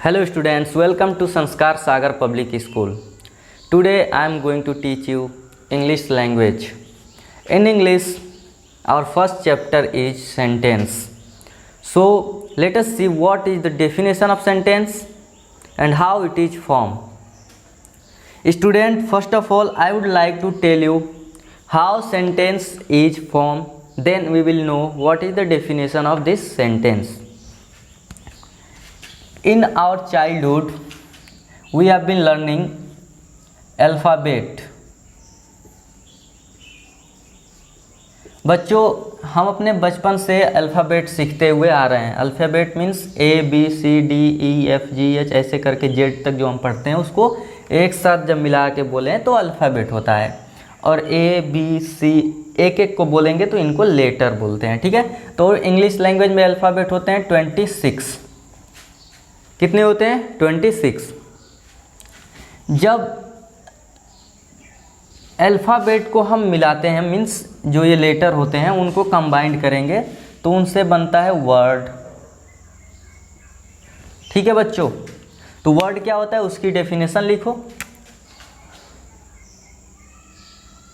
Hello students, welcome to Sanskar Sagar Public School. Today I am going to teach you English language. In English, our first chapter is sentence. So let us see what is the definition of sentence and how it is formed. Student, first of all I would like to tell you how sentence is formed, then we will know what is the definition of this sentence. In our childhood, we have been learning alphabet. बच्चों, हम अपने बचपन से alphabet सीखते हुए आ रहे हैं. Alphabet means ABCDEFGH ऐसे करके Z तक जो हम पढ़ते हैं उसको एक साथ जब मिला के बोलें तो अल्फ़ाबेट होता है. और ABC एक एक को बोलेंगे तो इनको लेटर बोलते हैं. ठीक है, तो इंग्लिश लैंग्वेज में अल्फ़ाबेट होते हैं 26. कितने होते हैं? 26. जब अल्फ़ाबेट को हम मिलाते हैं, मीन्स जो ये लेटर होते हैं उनको कंबाइंड करेंगे तो उनसे बनता है वर्ड. ठीक है बच्चों, तो वर्ड क्या होता है उसकी डेफिनेशन लिखो.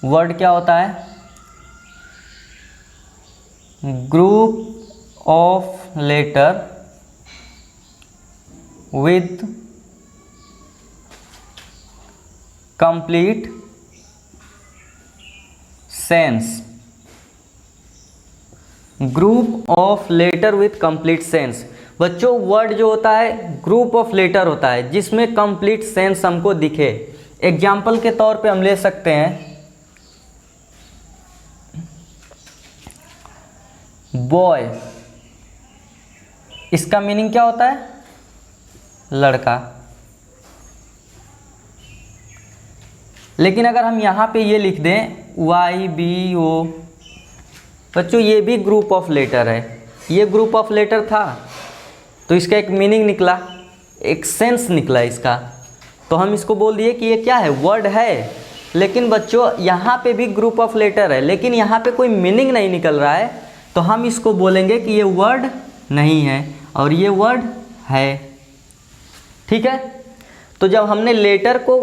वर्ड क्या होता है? Group of letter with complete sense. Group of letter with complete sense. बच्चों, वर्ड जो होता है ग्रुप ऑफ लेटर होता है जिसमें कंप्लीट सेंस हमको दिखे. एग्जाम्पल के तौर पे हम ले सकते हैं बॉय. इसका मीनिंग क्या होता है? लड़का. लेकिन अगर हम यहाँ पे ये लिख दें YBO, बच्चों ये भी ग्रुप ऑफ लेटर है. ये ग्रुप ऑफ लेटर था तो इसका एक मीनिंग निकला, एक सेंस निकला इसका, तो हम इसको बोल दिए कि ये क्या है? वर्ड है. लेकिन बच्चों यहाँ पे भी ग्रुप ऑफ लेटर है लेकिन यहाँ पे कोई मीनिंग नहीं निकल रहा है, तो हम इसको बोलेंगे कि ये वर्ड नहीं है और ये वर्ड है. ठीक है, तो जब हमने लेटर को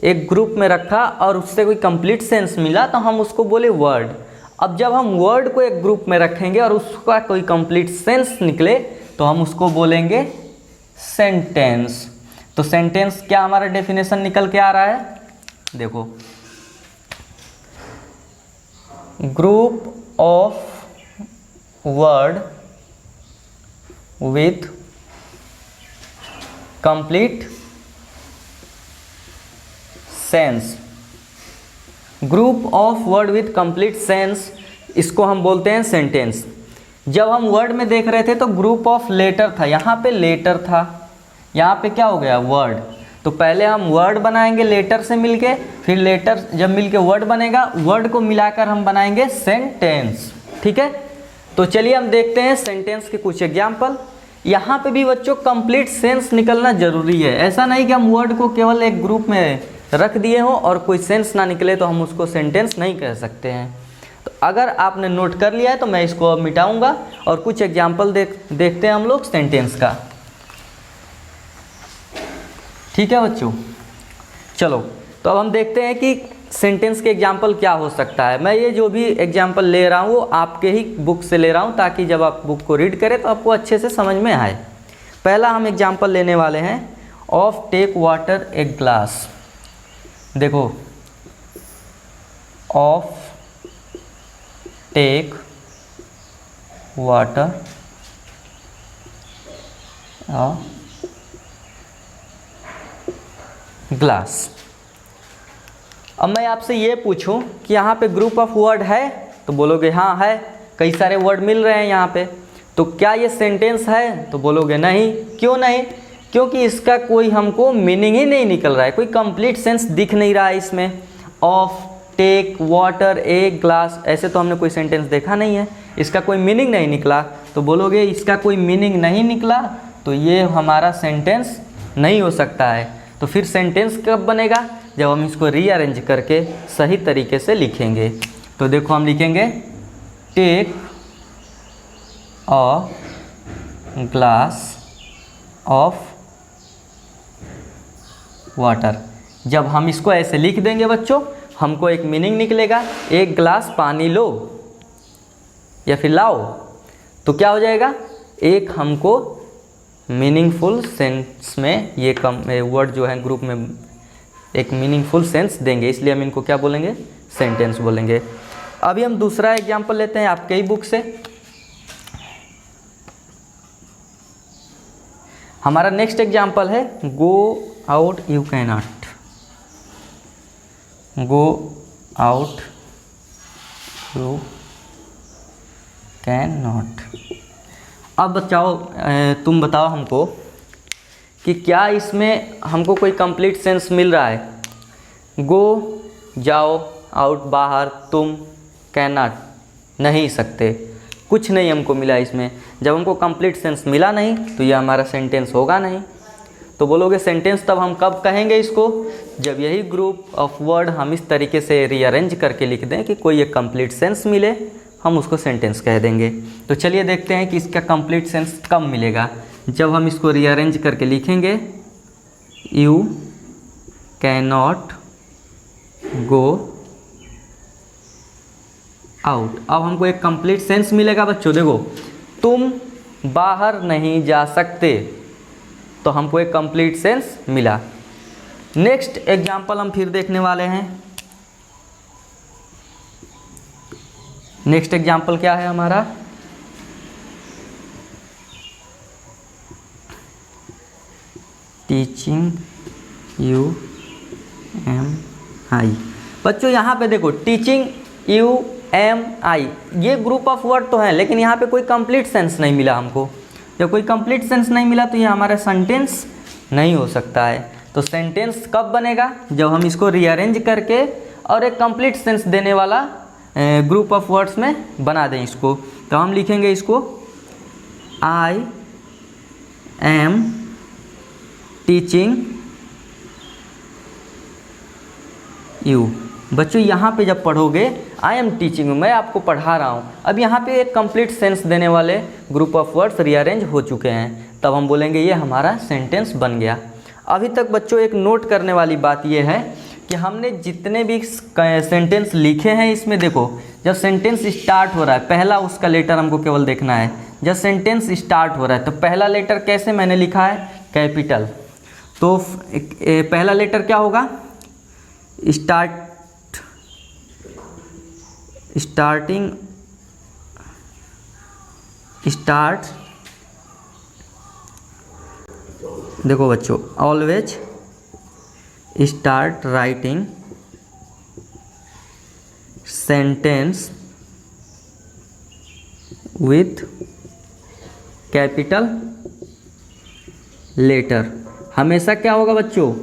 एक ग्रुप में रखा और उससे कोई कंप्लीट सेंस मिला तो हम उसको बोले वर्ड. अब जब हम वर्ड को एक ग्रुप में रखेंगे और उसका कोई कंप्लीट सेंस निकले तो हम उसको बोलेंगे सेंटेंस. तो सेंटेंस क्या हमारा डेफिनेशन निकल के आ रहा है? देखो, group of word with complete sense. Group of word with complete sense, इसको हम बोलते हैं सेंटेंस. जब हम वर्ड में देख रहे थे तो ग्रुप ऑफ लेटर था, यहाँ पे लेटर था, यहाँ पे क्या हो गया? वर्ड. तो पहले हम वर्ड बनाएंगे लेटर से मिलके, फिर लेटर जब मिलके वर्ड बनेगा, वर्ड को मिलाकर हम बनाएंगे सेंटेंस. ठीक है, तो चलिए हम देखते हैं सेंटेंस के कुछ एग्जाम्पल. यहाँ पे भी बच्चों कंप्लीट सेंस निकलना जरूरी है. ऐसा नहीं कि हम वर्ड को केवल एक ग्रुप में रख दिए हो और कोई सेंस ना निकले तो हम उसको सेंटेंस नहीं कह सकते हैं. तो अगर आपने नोट कर लिया है तो मैं इसको अब मिटाऊंगा और कुछ एग्जाम्पल देखते हैं हम लोग सेंटेंस का. ठीक है बच्चों, चलो तो अब हम देखते हैं कि सेंटेंस के एग्जाम्पल क्या हो सकता है. मैं ये जो भी एग्जाम्पल ले रहा हूँ वो आपके ही बुक से ले रहा हूँ ताकि जब आप बुक को रीड करें तो आपको अच्छे से समझ में आए. पहला हम एग्जाम्पल लेने वाले हैं of take water a glass. देखो, ऑफ टेक वाटर ग्लास. अब मैं आपसे ये पूछूं कि यहाँ पे ग्रुप ऑफ वर्ड है तो बोलोगे हाँ है, कई सारे वर्ड मिल रहे हैं यहाँ पे. तो क्या ये सेंटेंस है? तो बोलोगे नहीं. क्यों नहीं? क्योंकि इसका कोई हमको मीनिंग ही नहीं निकल रहा है, कोई कंप्लीट सेंस दिख नहीं रहा है इसमें. Of take water a glass, ऐसे तो हमने कोई सेंटेंस देखा नहीं है, इसका कोई मीनिंग नहीं निकला. तो बोलोगे इसका कोई मीनिंग नहीं निकला तो ये हमारा सेंटेंस नहीं हो सकता है. तो फिर सेंटेंस कब बनेगा? जब हम इसको रीअरेंज करके सही तरीके से लिखेंगे. तो देखो हम लिखेंगे take a glass of water. जब हम इसको ऐसे लिख देंगे बच्चों, हमको एक मीनिंग निकलेगा, एक ग्लास पानी लो या फिर लाओ, तो क्या हो जाएगा, एक हमको मीनिंगफुल सेंस में ये वर्ड जो है ग्रुप में एक मीनिंगफुल सेंस देंगे, इसलिए हम इनको क्या बोलेंगे, सेंटेंस बोलेंगे। अभी हम दूसरा एग्जाम्पल लेते हैं आपके ही बुक से। हमारा नेक्स्ट एग्जाम्पल है go out you can not. Go out you can not. अब तुम बताओ हमको कि क्या इसमें हमको कोई कंप्लीट सेंस मिल रहा है। गो जाओ, आउट बाहर, तुम, कैन नॉट नहीं सकते, कुछ नहीं हमको मिला इसमें। जब हमको कंप्लीट सेंस मिला नहीं तो ये हमारा सेंटेंस होगा नहीं। तो बोलोगे सेंटेंस तब हम कब कहेंगे इसको, जब यही ग्रुप ऑफ वर्ड हम इस तरीके से रीअरेंज करके लिख दें कि कोई एक कंप्लीट सेंस मिले, हम उसको सेंटेंस कह देंगे। तो चलिए देखते हैं कि इसका कंप्लीट सेंस कब मिलेगा, जब हम इसको रीअरेंज करके लिखेंगे you can not go out. अब हमको एक कंप्लीट सेंस मिलेगा बच्चों। देखो, तुम बाहर नहीं जा सकते, तो हमको एक कंप्लीट सेंस मिला। नेक्स्ट एग्जाम्पल हम फिर देखने वाले हैं। नेक्स्ट एग्जाम्पल क्या है हमारा, टीचिंग यू एम आई। बच्चों यहाँ पे देखो, टीचिंग यू एम आई, ये ग्रुप ऑफ वर्ड तो हैं, लेकिन यहाँ पे कोई कंप्लीट सेंस नहीं मिला हमको। जब कोई कंप्लीट सेंस नहीं मिला तो ये हमारा सेंटेंस नहीं हो सकता है। तो सेंटेंस कब बनेगा, जब हम इसको रीअरेंज करके और एक कंप्लीट सेंस देने वाला ग्रुप ऑफ वर्ड्स में बना दें इसको। तो हम लिखेंगे इसको आई एम टीचिंग यू। बच्चों यहाँ पे जब पढ़ोगे आई एम टीचिंग यू, मैं आपको पढ़ा रहा हूँ, अब यहाँ पे एक कंप्लीट सेंस देने वाले ग्रुप ऑफ वर्ड्स रीअरेंज हो चुके हैं, तब हम बोलेंगे ये हमारा सेंटेंस बन गया। अभी तक बच्चों एक नोट करने वाली बात ये है कि हमने जितने भी सेंटेंस लिखे हैं इसमें देखो, जब सेंटेंस स्टार्ट हो रहा है पहला उसका लेटर हमको केवल देखना है। जब सेंटेंस स्टार्ट हो रहा है तो पहला लेटर कैसे मैंने लिखा है, कैपिटल। तो पहला लेटर क्या होगा, स्टार्ट। देखो बच्चों, always start writing sentence with capital letter. हमेशा क्या होगा बच्चों,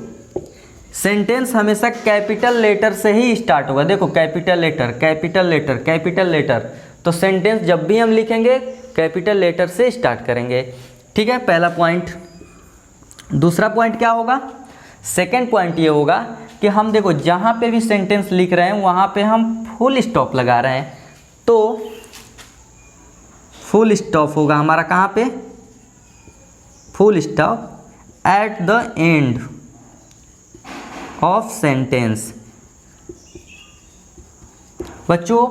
सेंटेंस हमेशा कैपिटल लेटर से ही स्टार्ट होगा। देखो, capital letter, capital letter, capital letter, तो सेंटेंस जब भी हम लिखेंगे कैपिटल लेटर से स्टार्ट करेंगे। ठीक है, पहला पॉइंट। दूसरा पॉइंट क्या होगा, सेकेंड पॉइंट ये होगा कि हम देखो जहाँ पे भी सेंटेंस लिख रहे हैं वहाँ पे हम फुल स्टॉप लगा रहे हैं, तो फुल स्टॉप होगा हमारा कहाँ पे, full stop at the end of sentence. बच्चों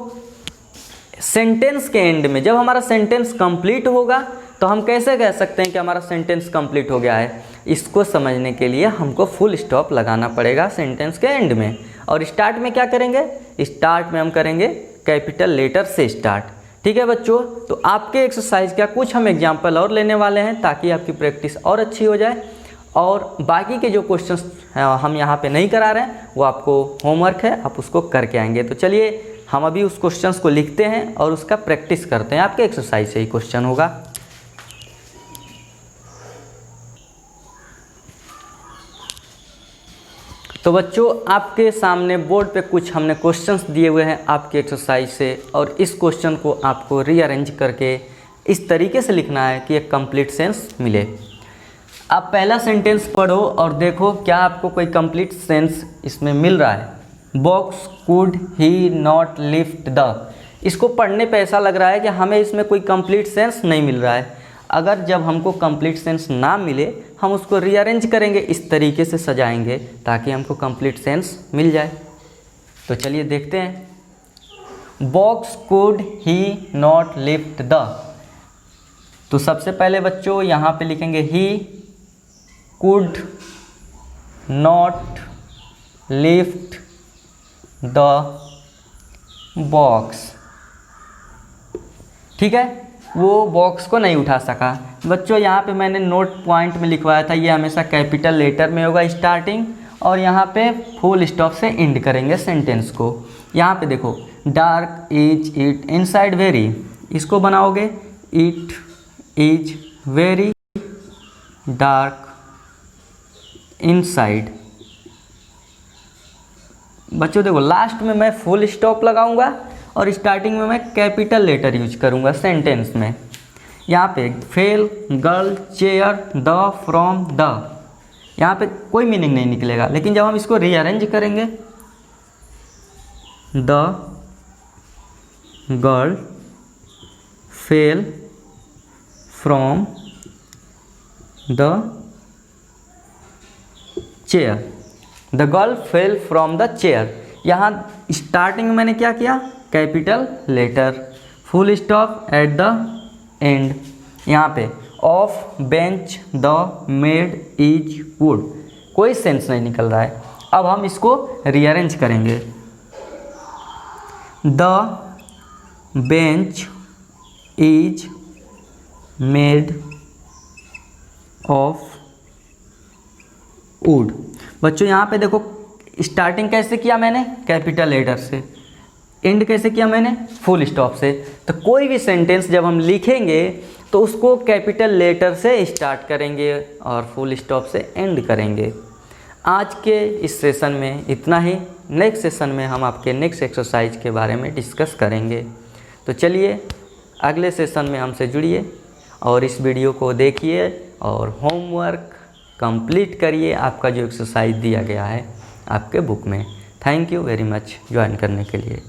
सेंटेंस के एंड में जब हमारा सेंटेंस कंप्लीट होगा तो हम कैसे कह सकते हैं कि हमारा सेंटेंस कंप्लीट हो गया है। इसको समझने के लिए हमको फुल स्टॉप लगाना पड़ेगा सेंटेंस के एंड में। और स्टार्ट में क्या करेंगे, स्टार्ट में हम करेंगे कैपिटल लेटर से स्टार्ट। ठीक है बच्चों, तो आपके एक्सरसाइज का कुछ हम एग्जाम्पल और लेने वाले हैं ताकि आपकी प्रैक्टिस और अच्छी हो जाए। और बाकी के जो क्वेश्चंस हम यहाँ पे नहीं करा रहे हैं वो आपको होमवर्क है, आप उसको करके आएंगे। तो चलिए हम अभी उस क्वेश्चंस को लिखते हैं और उसका प्रैक्टिस करते हैं। आपके एक्सरसाइज से ही क्वेश्चन होगा। तो बच्चों आपके सामने बोर्ड पे कुछ हमने क्वेश्चंस दिए हुए हैं आपके एक्सरसाइज से, और इस क्वेश्चन को आपको रीअरेंज करके इस तरीके से लिखना है कि एक कंप्लीट सेंस मिले। आप पहला सेंटेंस पढ़ो और देखो क्या आपको कोई कंप्लीट सेंस इसमें मिल रहा है। Box could he not lift the, इसको पढ़ने पे ऐसा लग रहा है कि हमें इसमें कोई कंप्लीट सेंस नहीं मिल रहा है। अगर जब हमको कंप्लीट सेंस ना मिले हम उसको रीअरेंज करेंगे, इस तरीके से सजाएंगे ताकि हमको कंप्लीट सेंस मिल जाए। तो चलिए देखते हैं। Box could he not lift the, तो सबसे पहले बच्चों यहाँ पे लिखेंगे he could not lift the box. ठीक है, वो बॉक्स को नहीं उठा सका। बच्चों यहाँ पे मैंने नोट पॉइंट में लिखवाया था, ये हमेशा कैपिटल लेटर में होगा स्टार्टिंग, और यहाँ पे फुल स्टॉप से एंड करेंगे सेंटेंस को। यहाँ पे देखो, dark is it inside very, इसको बनाओगे it is very dark inside. बच्चों देखो, लास्ट में मैं फुल स्टॉप लगाऊंगा और स्टार्टिंग में मैं कैपिटल लेटर यूज करूंगा सेंटेंस में। यहाँ पे fail, girl, chair, the, from, the, यहाँ पे कोई मीनिंग नहीं निकलेगा, लेकिन जब हम इसको रीअरेंज करेंगे, the girl fell from the chair, the girl fell from the chair. यहाँ स्टार्टिंग में मैंने क्या किया, capital letter, full stop at the end. यहाँ पे of bench the made is wood, कोई सेंस नहीं निकल रहा है। अब हम इसको रीअरेंज करेंगे, the bench is made of wood. बच्चों यहाँ पे देखो, स्टार्टिंग कैसे किया मैंने, कैपिटल लेटर से, एंड कैसे किया मैंने, फुल स्टॉप से। तो कोई भी सेंटेंस जब हम लिखेंगे तो उसको कैपिटल लेटर से स्टार्ट करेंगे और फुल स्टॉप से एंड करेंगे। आज के इस सेशन में इतना ही। नेक्स्ट सेशन में हम आपके नेक्स्ट एक्सरसाइज के बारे में डिस्कस करेंगे। तो चलिए अगले सेशन में हमसे जुड़िए और इस वीडियो को देखिए और होमवर्क कंप्लीट करिए, आपका जो एक्सरसाइज दिया गया है आपके बुक में। Thank you very much join करने के लिए।